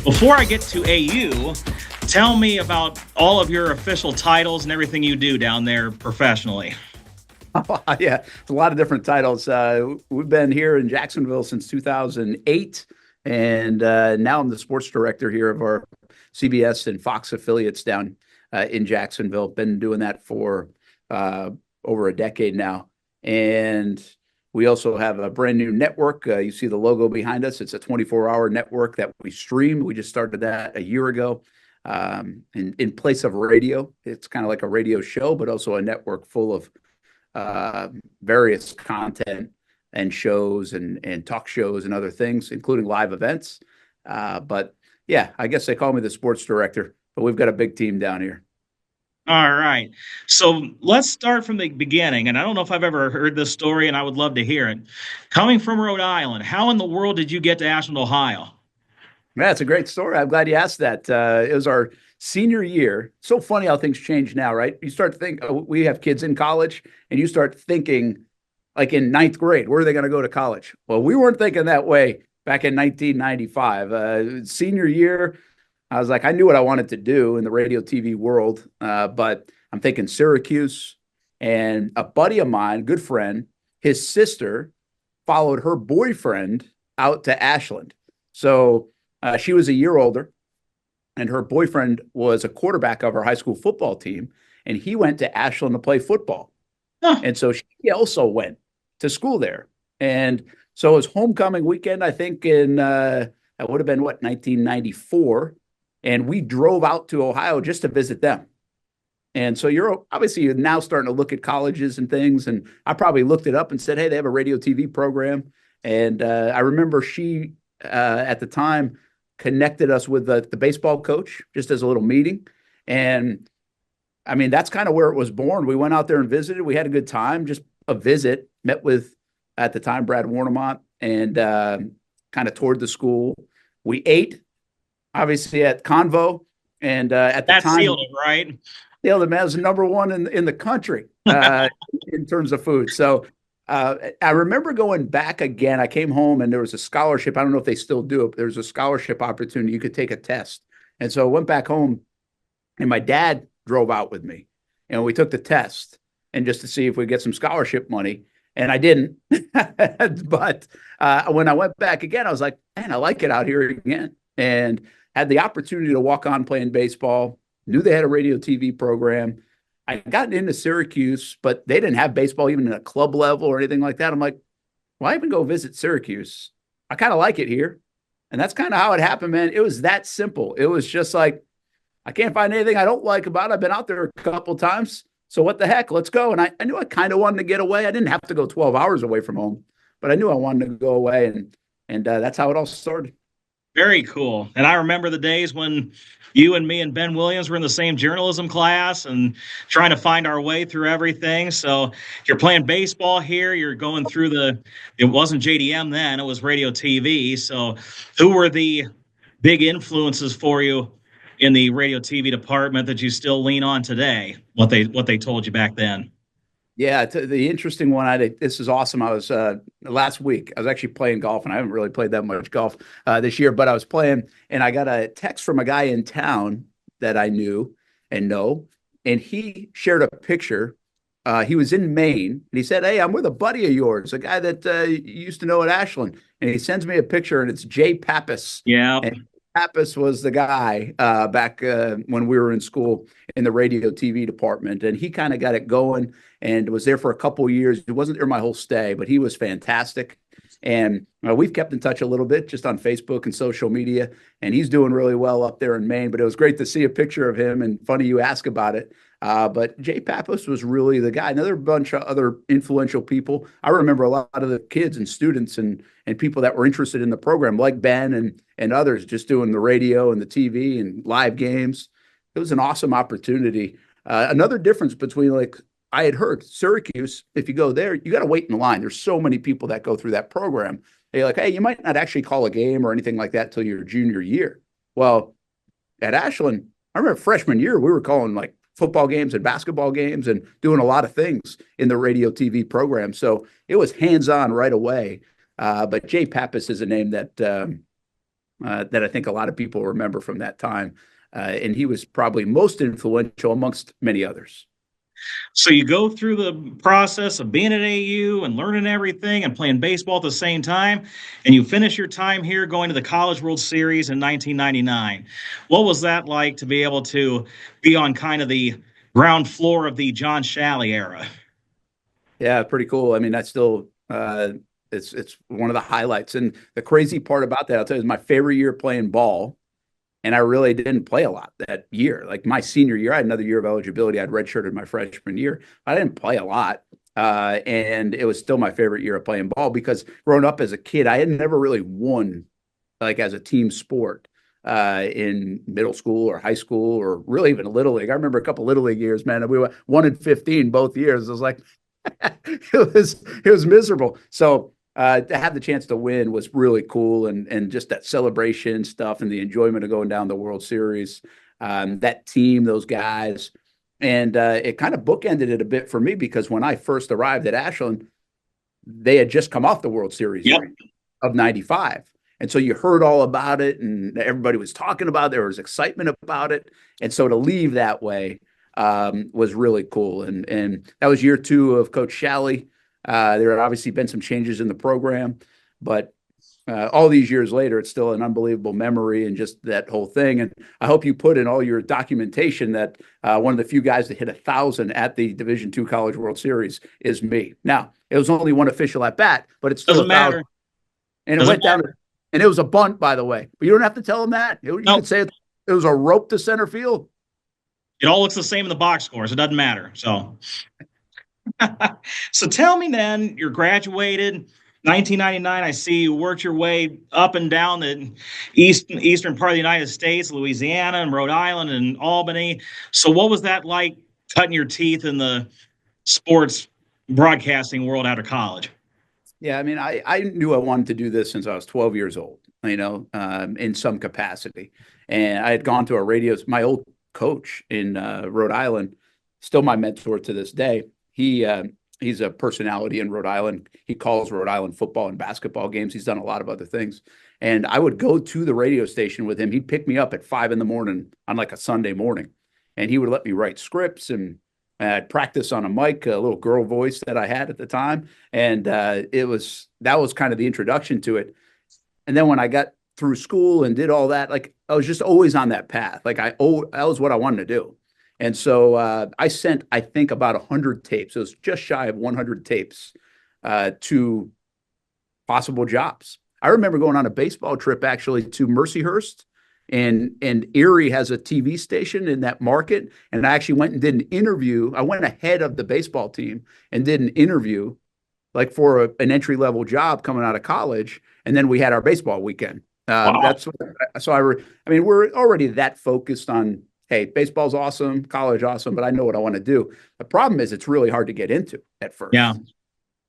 Before I get to AU, tell me about all of your official titles and everything you do down there professionally. Yeah, it's a lot of different titles. We've been here in Jacksonville since 2008, and now I'm the sports director here of our CBS and Fox affiliates down in Jacksonville. Been doing that for over a decade now. And we also have a brand new network. You see the logo behind us. It's a 24-hour network that we stream. We just started that a year ago. In place of radio, it's kind of like a radio show, but also a network full of various content and shows and talk shows and other things, including live events. But yeah, I guess they call me the sports director, but we've got a big team down here. All right. So let's start from the beginning. And I don't know if I've ever heard this story, and I would love to hear it. Coming from Rhode Island, how in the world did you get to Ashland, Ohio? Yeah, it's a great story. I'm glad you asked that. It was our senior year. So funny how things change now, right? You start to think, we have kids in college, and you start thinking, like in ninth grade, where are they going to go to college? Well, we weren't thinking that way back in 1995. Senior year, I was like, I knew what I wanted to do in the radio TV world, but I'm thinking Syracuse. And a buddy of mine, good friend, his sister followed her boyfriend out to Ashland. So she was a year older, and her boyfriend was a quarterback of our high school football team, and he went to Ashland to play football. Huh. And so she also went to school there. And so it was homecoming weekend, I think, in that would have been, 1994. And we drove out to Ohio just to visit them. And so you're now starting to look at colleges and things. And I probably looked it up and said, hey, they have a radio TV program. And I remember she, at the time, connected us with the baseball coach just as a little meeting. And I mean, that's kind of where it was born. We went out there and visited. We had a good time, just a visit, met with, at the time, Brad Warnemont, and kind of toured the school. We ate, obviously, at Convo. And at the That time, sealed it, right? Sealed it, man. It was number one in the country in terms of food. So I remember going back again. I came home and there was a scholarship. I don't know if they still do it, but there was a scholarship opportunity. You could take a test. And so I went back home, and my dad drove out with me, and we took the test and just to see if we get some scholarship money. And I didn't. But when I went back again, I was like, man, I like it out here again. And had the opportunity to walk on playing baseball, knew they had a radio TV program. I got into Syracuse, but they didn't have baseball even at a club level or anything like that. I'm like, why even go visit Syracuse? I kind of like it here. And that's kind of how it happened, man. It was that simple. It was just like, I can't find anything I don't like about it. I've been out there a couple of times. So what the heck? Let's go. And I knew I kind of wanted to get away. I didn't have to go 12 hours away from home, but I knew I wanted to go away. And that's how it all started. Very cool. And I remember the days when you and me and Ben Williams were in the same journalism class and trying to find our way through everything. So you're playing baseball here. You're going through it wasn't JDM then, it was radio TV. So who were the big influences for you in the radio TV department that you still lean on today? What they told you back then? Yeah, the interesting one. This is awesome. I was last week. I was actually playing golf, and I haven't really played that much golf this year. But I was playing, and I got a text from a guy in town that I knew and know, and he shared a picture. He was in Maine, and he said, "Hey, I'm with a buddy of yours, a guy that you used to know at Ashland." And he sends me a picture, and it's Jay Pappas. Yeah. And Pappas was the guy back when we were in school in the radio TV department, and he kind of got it going and was there for a couple of years. He wasn't there my whole stay, but he was fantastic. And we've kept in touch a little bit just on Facebook and social media, and he's doing really well up there in Maine. But it was great to see a picture of him, and funny you ask about it. But Jay Pappas was really the guy. Another bunch of other influential people. I remember a lot of the kids and students and people that were interested in the program, like Ben and others, just doing the radio and the TV and live games. It was an awesome opportunity. Another difference between, like, I had heard Syracuse, if you go there, you got to wait in line. There's so many people that go through that program. They're like, hey, you might not actually call a game or anything like that till your junior year. Well, at Ashland, I remember freshman year, we were calling like football games and basketball games and doing a lot of things in the radio TV program. So it was hands-on right away. But Jay Pappas is a name that that I think a lot of people remember from that time. And he was probably most influential amongst many others. So you go through the process of being at AU and learning everything and playing baseball at the same time, and you finish your time here going to the College World Series in 1999. What was that like to be able to be on kind of the ground floor of the John Shalley era? Yeah, pretty cool. I mean, that's still it's one of the highlights. And the crazy part about that, I'll tell you, is my favorite year playing ball. And I really didn't play a lot that year. Like my senior year, I had another year of eligibility. I'd redshirted my freshman year. I didn't play a lot. And it was still my favorite year of playing ball because growing up as a kid, I had never really won like as a team sport in middle school or high school or really even Little League. I remember a couple Little League years, man. We were 1-15 both years. It was like, it was miserable. So to have the chance to win was really cool, and just that celebration stuff and the enjoyment of going down the World Series, that team, those guys, and it kind of bookended it a bit for me because when I first arrived at Ashland, they had just come off the World Series Yep. of '95, and so you heard all about it, and everybody was talking about it. There was excitement about it, and so to leave that way was really cool, and that was year two of Coach Shalley. There had obviously been some changes in the program, but all these years later, it's still an unbelievable memory and just that whole thing. And I hope you put in all your documentation that one of the few guys that hit 1,000 at the Division II College World Series is me. Now, it was only one official at bat, but it's still Doesn't 1,000. matter. And it Doesn't went down, and it was a bunt, by the way. But you don't have to tell them that. You Nope. could say it was a rope to center field. It all looks the same in the box scores. It doesn't matter. So, so tell me then, you're graduated 1999. I see you worked your way up and down the eastern part of the United States, Louisiana and Rhode Island and Albany. So what was that like cutting your teeth in the sports broadcasting world out of college? Yeah, I mean, I knew I wanted to do this since I was 12 years old, in some capacity. And I had gone to my old coach in Rhode Island, still my mentor to this day. He's a personality in Rhode Island. He calls Rhode Island football and basketball games. He's done a lot of other things. And I would go to the radio station with him. He'd pick me up at 5 a.m. on like a Sunday morning. And he would let me write scripts, and I'd practice on a mic, a little girl voice that I had at the time. And that was kind of the introduction to it. And then when I got through school and did all that, like I was just always on that path. Like that was what I wanted to do. And so I sent, I think, about 100 tapes. It was just shy of 100 tapes to possible jobs. I remember going on a baseball trip actually to Mercyhurst, and Erie has a TV station in that market. And I actually went and did an interview. I went ahead of the baseball team and did an interview like for an entry-level job coming out of college. And then we had our baseball weekend. Wow. I mean, we're already that focused on, hey, baseball's awesome, college awesome, but I know what I want to do. The problem is it's really hard to get into at first. Yeah.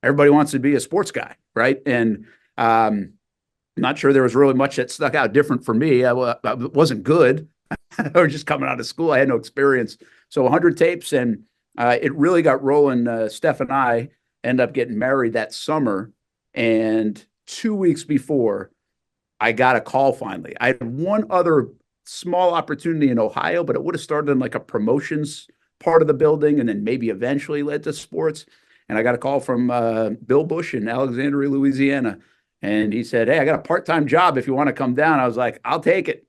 Everybody wants to be a sports guy, right? And I'm not sure there was really much that stuck out different for me. I wasn't good. I was just coming out of school. I had no experience. So 100 tapes, and it really got rolling. Steph and I ended up getting married that summer, and 2 weeks before, I got a call finally. I had one other small opportunity in Ohio, but it would have started in like a promotions part of the building and then maybe eventually led to sports. And I got a call from Bill Bush in Alexandria, Louisiana. And he said, hey, I got a part-time job if you want to come down. I was like, I'll take it.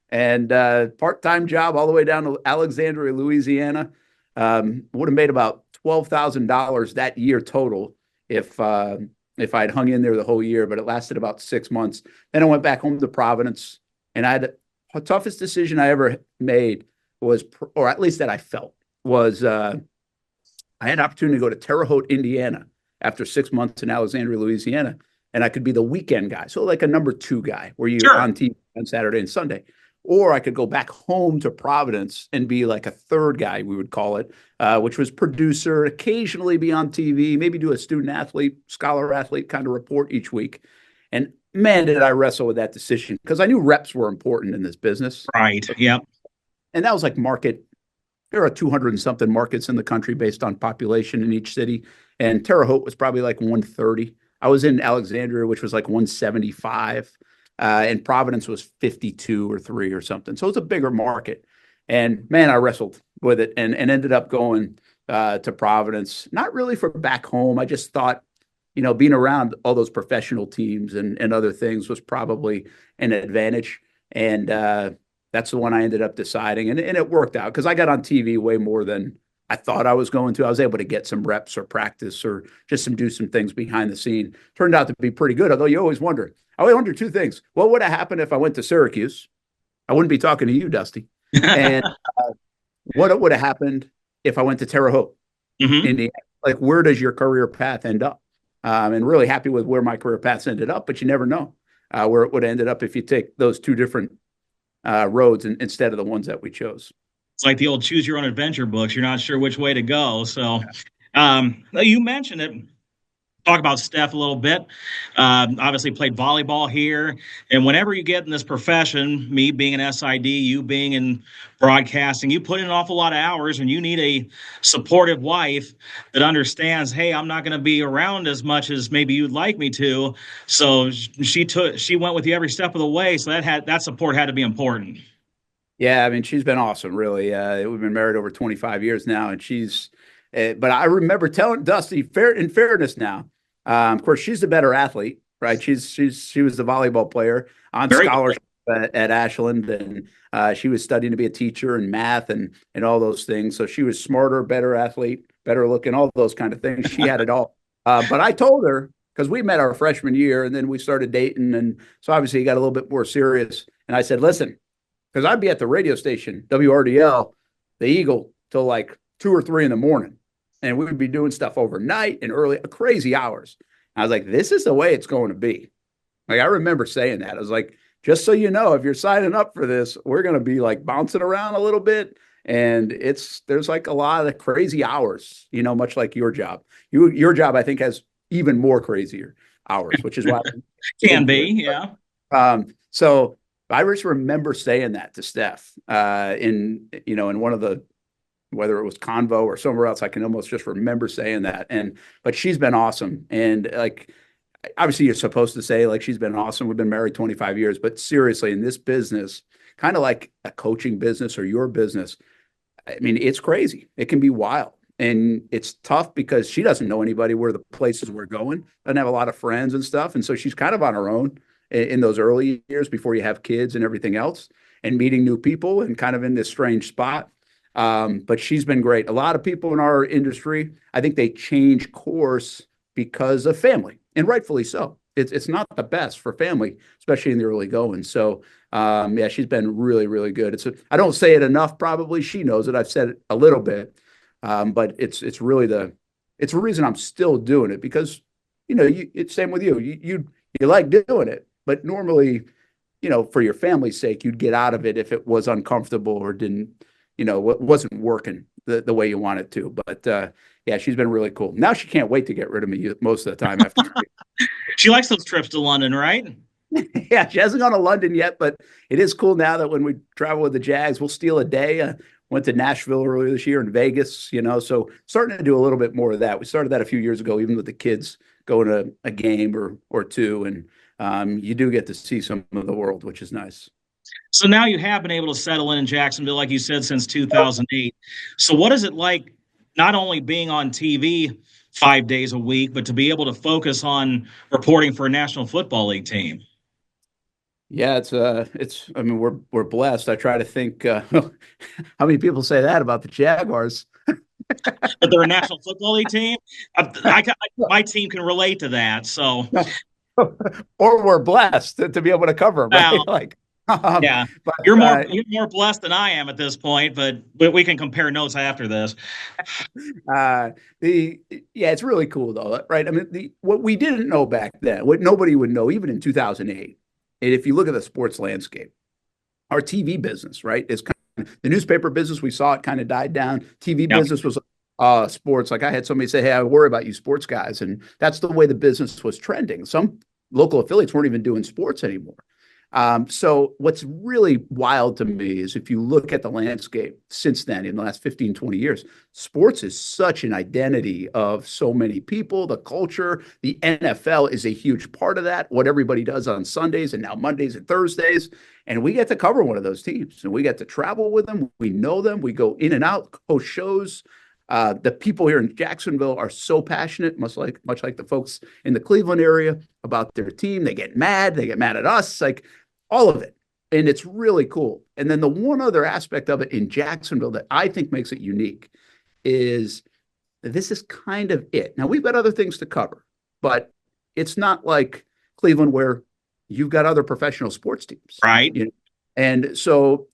And part-time job all the way down to Alexandria, Louisiana. Would have made about $12,000 that year total if I'd hung in there the whole year, but it lasted about 6 months. Then I went back home to Providence, and the toughest decision I ever made was, or at least that I felt, was I had an opportunity to go to Terre Haute, Indiana after 6 months in Alexandria, Louisiana, and I could be the weekend guy. So like a number 2 guy where you're Sure. on TV on Saturday and Sunday. Or I could go back home to Providence and be like a third guy, we would call it, which was producer, occasionally be on TV, maybe do a student athlete, scholar athlete kind of report each week. And man, did I wrestle with that decision because I knew reps were important in this business. Right. Yep. And that was like market. There are 200 and something markets in the country based on population in each city. And Terre Haute was probably like 130. I was in Alexandria, which was like 175. and Providence was 52 or 3 or something. So it's a bigger market. And man, I wrestled with it and ended up going to Providence, not really for back home. I just thought, being around all those professional teams and other things was probably an advantage. And that's the one I ended up deciding. And it worked out because I got on TV way more than I thought I was going to. I was able to get some reps or practice or just do some things behind the scene. Turned out to be pretty good, although you always wonder. I always wonder two things. What would have happened if I went to Syracuse? I wouldn't be talking to you, Dusty. And what would have happened if I went to Terre Haute, Indiana? Like, where does your career path end up? And really happy with where my career paths ended up, but you never know where it would have ended up if you take those two different roads instead of the ones that we chose. It's like the old choose your own adventure books. You're not sure which way to go. So you mentioned it. Talk about Steph a little bit. Obviously played volleyball here. And whenever you get in this profession, me being an SID, you being in broadcasting, you put in an awful lot of hours and you need a supportive wife that understands, hey, I'm not going to be around as much as maybe you'd like me to. So she went with you every step of the way. So that support had to be important. Yeah, I mean, she's been awesome, really. We've been married over 25 years now, and but I remember telling Dusty, in fairness now, of course, she's the better athlete, right? She was the volleyball player on scholarship at Ashland, and she was studying to be a teacher and math and all those things. So she was smarter, better athlete, better looking, all those kind of things. She had it all. But I told her, because we met our freshman year, and then we started dating, and so obviously he got a little bit more serious. And I said, listen, because I'd be at the radio station, WRDL, the Eagle, till like 2 or 3 in the morning. And we would be doing stuff overnight and early, crazy hours. And I was like, this is the way it's going to be. Like, I remember saying that. I was like, just so you know, if you're signing up for this, we're going to be like bouncing around a little bit. And there's like a lot of crazy hours, much like your job. Your job, I think, has even more crazier hours, which is why can be, yeah. So I just remember saying that to Steph in one of the, whether it was Convo or somewhere else, I can almost just remember saying that. But she's been awesome. And like, obviously you're supposed to say like, she's been awesome. We've been married 25 years, but seriously, in this business, kind of like a coaching business or your business, I mean, it's crazy. It can be wild. And it's tough because she doesn't know anybody where the places we're going, doesn't have a lot of friends and stuff. And so she's kind of on her own in those early years before you have kids and everything else, and meeting new people and kind of in this strange spot. But she's been great. A lot of people in our industry, I think they change course because of family, and rightfully so. It's not the best for family, especially in the early going. So yeah, she's been really, really good. I don't say it enough. Probably she knows it. I've said it a little bit, but it's really it's a reason I'm still doing it, because it's same with you. You like doing it, but normally, for your family's sake, you'd get out of it if it was uncomfortable or didn't, wasn't working the way you want it to. But yeah, she's been really cool. Now she can't wait to get rid of me most of the time after. She likes those trips to London, right? Yeah, she hasn't gone to London yet, but it is cool now that when we travel with the Jags, we'll steal a day. Went to Nashville earlier this year and Vegas, so starting to do a little bit more of that. We started that a few years ago, even with the kids going to a game or two. And you do get to see some of the world, which is nice. So now you have been able to settle in Jacksonville, like you said, since 2008. So what is it like not only being on TV 5 days a week, but to be able to focus on reporting for a National Football League team? Yeah, I mean, we're blessed. I try to think, how many people say that about the Jaguars? But they're a National Football League team. My team can relate to that. So, or we're blessed to be able to cover them. Right? Like, yeah, but, you're more blessed than I am at this point. But we can compare notes after this. It's really cool though, right? I mean, what we didn't know back then, what nobody would know, even in 2008, and if you look at the sports landscape, our TV business, right, is kind of the newspaper business. We saw it kind of died down. TV business was sports. Like I had somebody say, "Hey, I worry about you sports guys," and that's the way the business was trending. Some local affiliates weren't even doing sports anymore. So what's really wild to me is if you look at the landscape since then, in the last 15, 20 years, sports is such an identity of so many people, the culture. The NFL is a huge part of that, what everybody does on Sundays and now Mondays and Thursdays. And we get to cover one of those teams and we get to travel with them. We know them. We go in and out, host shows. The people here in Jacksonville are so passionate, much like the folks in the Cleveland area about their team. They get mad. They get mad at us, like all of it. And it's really cool. And then the one other aspect of it in Jacksonville that I think makes it unique is this is kind of it. Now, we've got other things to cover, but it's not like Cleveland where you've got other professional sports teams. Right. You know? And so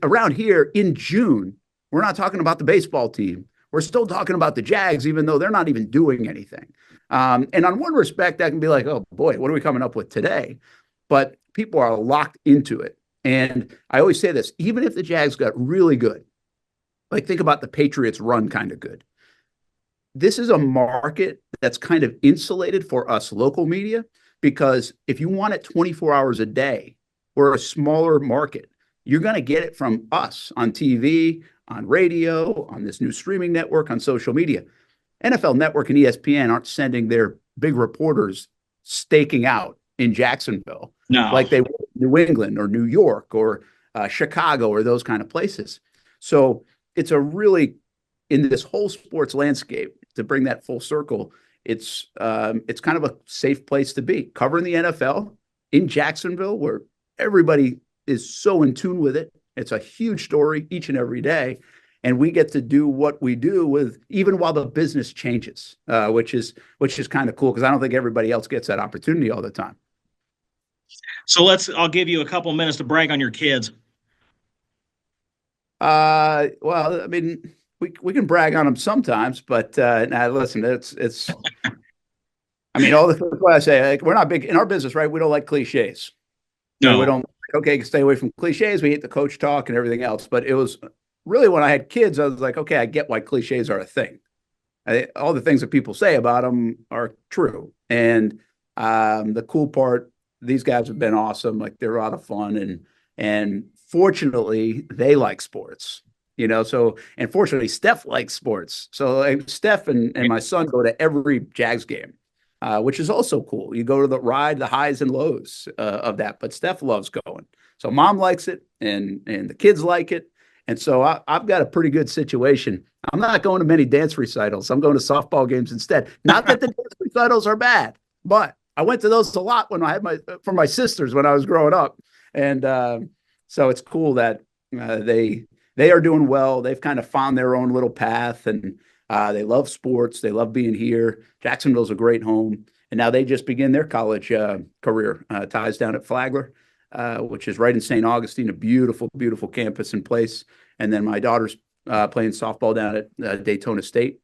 around here in June, we're not talking about the baseball team. We're still talking about the Jags, even though they're not even doing anything. And on one respect, that can be like, oh boy, what are we coming up with today? But people are locked into it. And I always say this, even if the Jags got really good, like think about the Patriots run kind of good. This is a market that's kind of insulated for us local media, because if you want it 24 hours a day, we're a smaller market. You're going to get it from us on TV, on radio, on this new streaming network, on social media. NFL Network and ESPN aren't sending their big reporters staking out in Jacksonville like they were in New England or New York or Chicago or those kind of places. So it's a really, in this whole sports landscape, to bring that full circle, it's kind of a safe place to be. Covering the NFL in Jacksonville, where everybody is so in tune with it. It's a huge story each and every day. And we get to do what we do with, even while the business changes, which is kind of cool, because I don't think everybody else gets that opportunity all the time. So I'll give you a couple minutes to brag on your kids. Well, I mean, we can brag on them sometimes, but now listen, it's I mean, all the what I say, like, we're not big in our business, right? We don't like cliches. No. We don't, okay, stay away from cliches. We hate the coach talk and everything else. But it was really, when I had kids, I was like, okay, I get why cliches are a thing. All the things that people say about them are true. And the cool part, these guys have been awesome. Like, they're a lot of fun. And fortunately, they like sports. You know, so, and fortunately, Steph likes sports. So like, Steph and my son go to every Jags game. Which is also cool. You go to the ride, the highs and lows of that. But Steph loves going. So mom likes it, and the kids like it. And so I've got a pretty good situation. I'm not going to many dance recitals. I'm going to softball games instead. Not that the dance recitals are bad, but I went to those a lot when I had for my sisters when I was growing up. And so it's cool that they are doing well. They've kind of found their own little path, and they love sports. They love being here. Jacksonville's a great home. And now they just begin their college career. Ties down at Flagler, which is right in St. Augustine, a beautiful, beautiful campus and place. And then my daughter's playing softball down at Daytona State,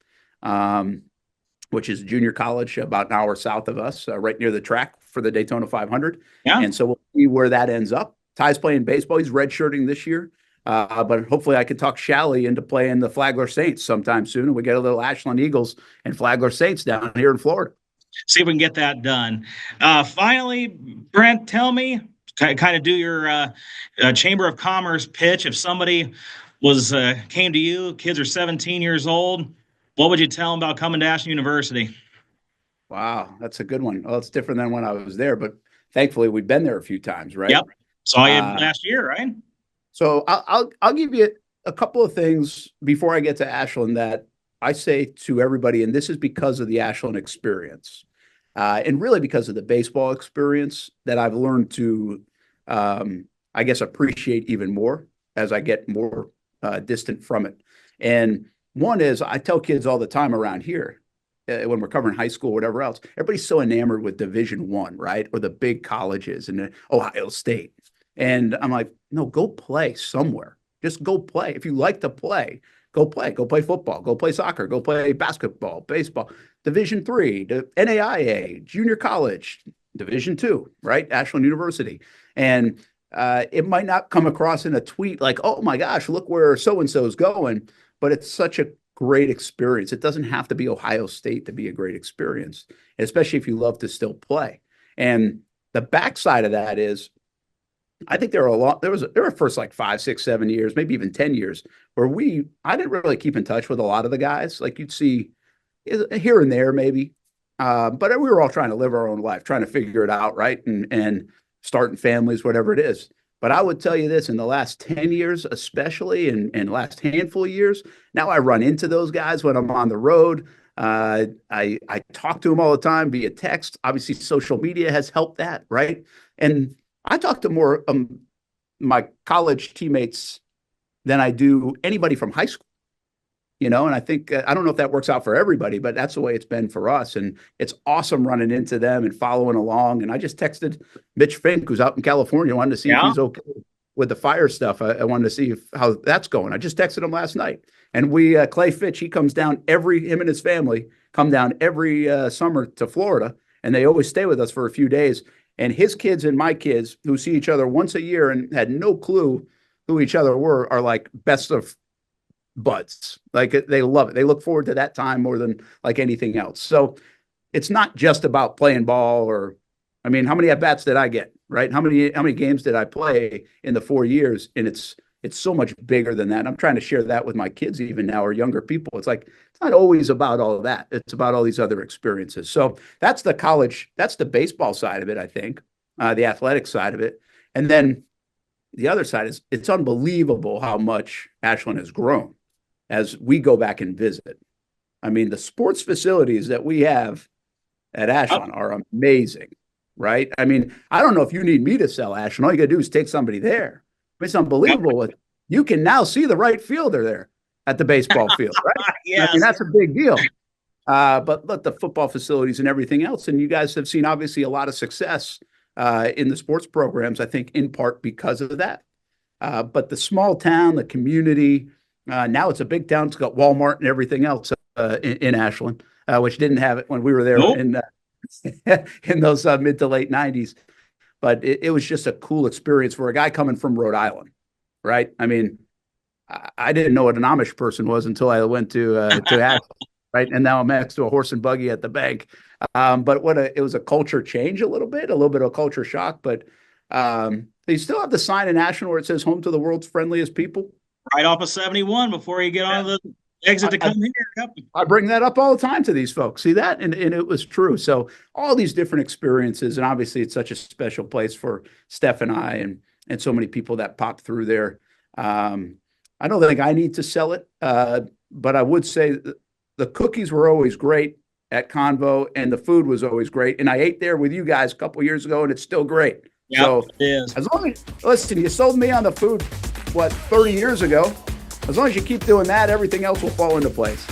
which is a junior college about an hour south of us, right near the track for the Daytona 500. Yeah. And so we'll see where that ends up. Ty's playing baseball. He's redshirting this year. But hopefully I can talk Shally into playing the Flagler Saints sometime soon. And we get a little Ashland Eagles and Flagler Saints down here in Florida. See if we can get that done. Finally, Brent, tell me, kind of do your Chamber of Commerce pitch. If somebody came to you, kids are 17 years old, what would you tell them about coming to Ashland University? Wow, that's a good one. Well, it's different than when I was there, but thankfully we've been there a few times, right? Yep. Saw you last year, right? So I'll give you a couple of things before I get to Ashland that I say to everybody, and this is because of the Ashland experience, and really because of the baseball experience that I've learned to, I guess, appreciate even more as I get more distant from it. And one is, I tell kids all the time around here, when we're covering high school, whatever else, everybody's so enamored with Division I, right? Or the big colleges and Ohio State. And I'm like, no, go play somewhere. Just go play. If you like to play, go play. Go play football. Go play soccer. Go play basketball, baseball. Division III, the NAIA, junior college, Division II, right? Ashland University. And it might not come across in a tweet like, oh my gosh, look where so-and-so is going. But it's such a great experience. It doesn't have to be Ohio State to be a great experience, especially if you love to still play. And The backside of that is, I think there were first like 5, 6, 7 years, maybe even 10 years where I didn't really keep in touch with a lot of the guys. Like you'd see here and there, maybe. But we were all trying to live our own life, trying to figure it out, right? And starting families, whatever it is. But I would tell you this, in the last 10 years, especially, and last handful of years, now I run into those guys when I'm on the road. I talk to them all the time via text. Obviously, social media has helped that, right? And I talk to more my college teammates than I do anybody from high school. And I think, I don't know if that works out for everybody, but that's the way it's been for us. And it's awesome running into them and following along. And I just texted Mitch Fink, who's out in California, wanted to see if he's okay with the fire stuff. I wanted to see how that's going. I just texted him last night. And Clay Fitch, he comes down him and his family come down every summer to Florida, and they always stay with us for a few days. And his kids and my kids, who see each other once a year and had no clue who each other were, are like best of buds. Like they love it. They look forward to that time more than like anything else. So it's not just about playing ball how many at bats did I get, right? How many games did I play in the 4 years? And it's so much bigger than that. And I'm trying to share that with my kids even now, or younger people. It's like, it's not always about all of that. It's about all these other experiences. So that's the baseball side of it, I think, the athletic side of it. And then the other side is, it's unbelievable how much Ashland has grown as we go back and visit. I mean, the sports facilities that we have at Ashland are amazing, right? I mean, I don't know if you need me to sell Ashland. All you got to do is take somebody there. It's unbelievable. You can now see the right fielder there at the baseball field, right? Yes. I mean, that's a big deal. But look, the football facilities and everything else, and you guys have seen obviously a lot of success in the sports programs, I think in part because of that. But the small town, the community, now it's a big town. It's got Walmart and everything else in Ashland, which didn't have it when we were there in those mid to late 90s. But it was just a cool experience for a guy coming from Rhode Island, right? I mean, I didn't know what an Amish person was until I went to Ashland, right? And now I'm next to a horse and buggy at the bank. But it was a culture change a little bit of a culture shock. But you still have the sign in Ashland where it says "Home to the world's friendliest people." Right off of 71 before you get on the exit to come here. Yep. I bring that up all the time to these folks. See that? And it was true. So all these different experiences, and obviously it's such a special place for Steph and I and so many people that popped through there. I don't think I need to sell it, but I would say the cookies were always great at Convo, and the food was always great. And I ate there with you guys a couple of years ago, and it's still great. Yep, so it is. As long as, listen, you sold me on the food, 30 years ago? As long as you keep doing that, everything else will fall into place.